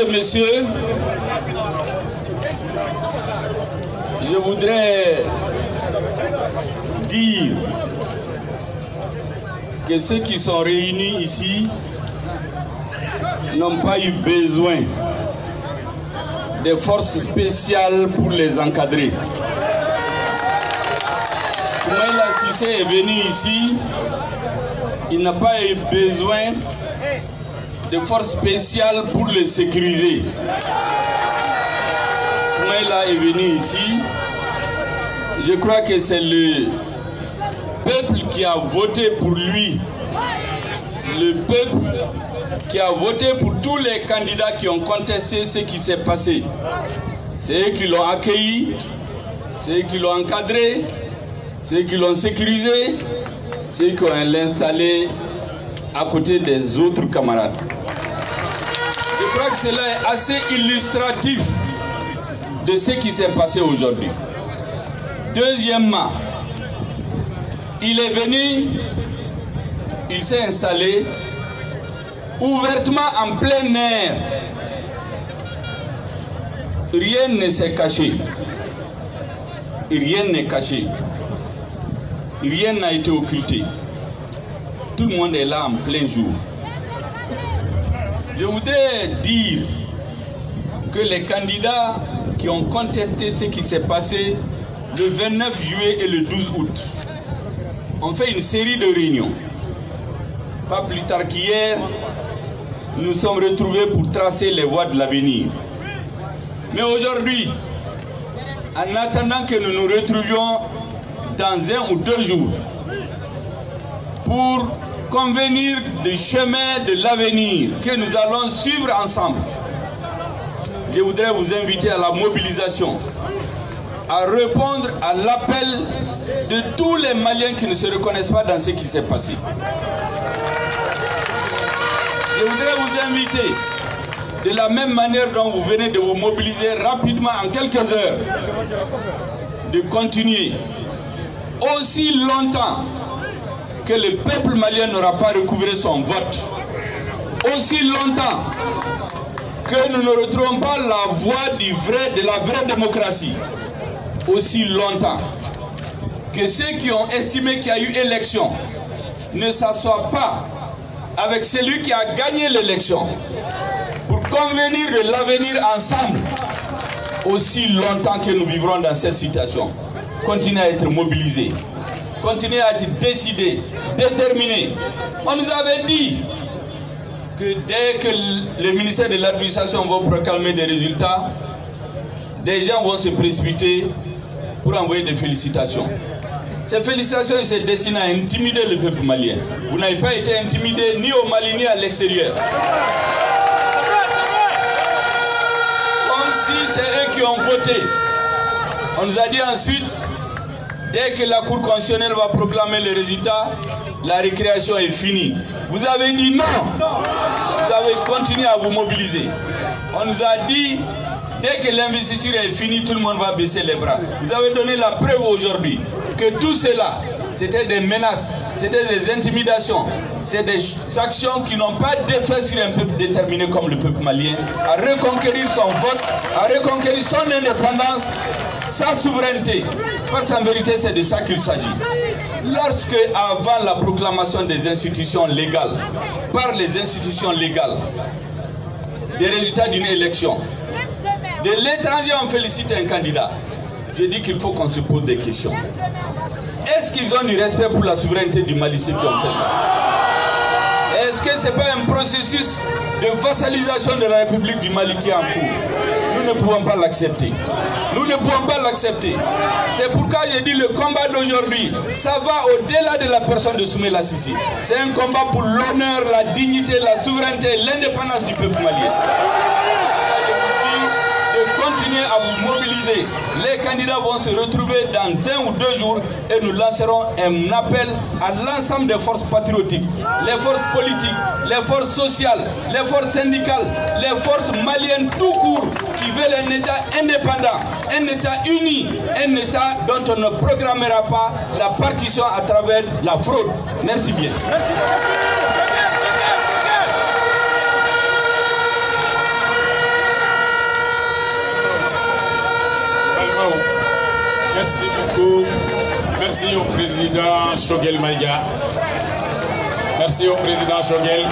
et messieurs, je voudrais dire que ceux qui sont réunis ici n'ont pas eu besoin de forces spéciales pour les encadrer. Soumaïla Cissé est venu ici, il n'a pas eu besoin de forces spéciales pour le sécuriser. Soumaïla est venu ici, je crois que c'est le peuple qui a voté pour lui, le peuple qui a voté pour tous les candidats qui ont contesté ce qui s'est passé. C'est eux qui l'ont accueilli, c'est eux qui l'ont encadré, c'est eux qui l'ont sécurisé, c'est eux qui ont l'installé à côté des autres camarades. Je crois que cela est assez illustratif de ce qui s'est passé aujourd'hui. Deuxièmement, il est venu, il s'est installé ouvertement en plein air. Rien ne s'est caché. Rien n'est caché. Rien n'a été occulté. Tout le monde est là en plein jour. Je voudrais dire que les candidats qui ont contesté ce qui s'est passé le 29 juillet et le 12 août ont fait une série de réunions. Pas plus tard qu'hier, nous nous sommes retrouvés pour tracer les voies de l'avenir. Mais aujourd'hui, en attendant que nous nous retrouvions dans 1 ou 2 jours pour convenir du chemin de l'avenir que nous allons suivre ensemble, je voudrais vous inviter à la mobilisation, à répondre à l'appel de tous les Maliens qui ne se reconnaissent pas dans ce qui s'est passé. Je voudrais vous inviter, de la même manière dont vous venez de vous mobiliser rapidement en quelques heures, de continuer aussi longtemps que le peuple malien n'aura pas recouvré son vote, aussi longtemps que nous ne retrouvons pas la voie de la vraie démocratie, aussi longtemps que ceux qui ont estimé qu'il y a eu élection ne s'assoient pas avec celui qui a gagné l'élection pour convenir de l'avenir ensemble, aussi longtemps que nous vivrons dans cette situation. Continuez à être mobilisés, continuez à être décidés, déterminés. On nous avait dit que dès que le ministère de l'administration va proclamer des résultats, des gens vont se précipiter pour envoyer des félicitations. Ces félicitations se destinent à intimider le peuple malien. Vous n'avez pas été intimidé ni au Mali ni à l'extérieur. Comme si c'est eux qui ont voté. On nous a dit ensuite, dès que la Cour constitutionnelle va proclamer les résultats, la récréation est finie. Vous avez dit non. Vous avez continué à vous mobiliser. On nous a dit, dès que l'investiture est finie, tout le monde va baisser les bras. Vous avez donné la preuve aujourd'hui que tout cela, c'était des menaces, c'était des intimidations, c'est des actions qui n'ont pas d'effet sur un peuple déterminé comme le peuple malien, à reconquérir son vote, à reconquérir son indépendance, sa souveraineté. Parce qu'en vérité, c'est de ça qu'il s'agit. Lorsque, avant la proclamation des institutions légales, par les institutions légales, des résultats d'une élection, de l'étranger on félicite un candidat, je dis qu'il faut qu'on se pose des questions. Est-ce qu'ils ont du respect pour la souveraineté du Mali, ceux qui ont fait ça? Est-ce que ce n'est pas un processus de vassalisation de la République du Mali qui est en cours? Nous ne pouvons pas l'accepter. Nous ne pouvons pas l'accepter. C'est pourquoi j'ai dit le combat d'aujourd'hui, ça va au-delà de la personne de Soumaïla Cissé. C'est un combat pour l'honneur, la dignité, la souveraineté et l'indépendance du peuple malien. Continuez à vous mobiliser. Les candidats vont se retrouver dans 1 ou 2 jours et nous lancerons un appel à l'ensemble des forces patriotiques, les forces politiques, les forces sociales, les forces syndicales, les forces maliennes tout court qui veulent un État indépendant, un État uni, un État dont on ne programmera pas la partition à travers la fraude. Merci bien. Merci beaucoup. beaucoup. Merci au président Choguel Maïga. Merci au président Choguel.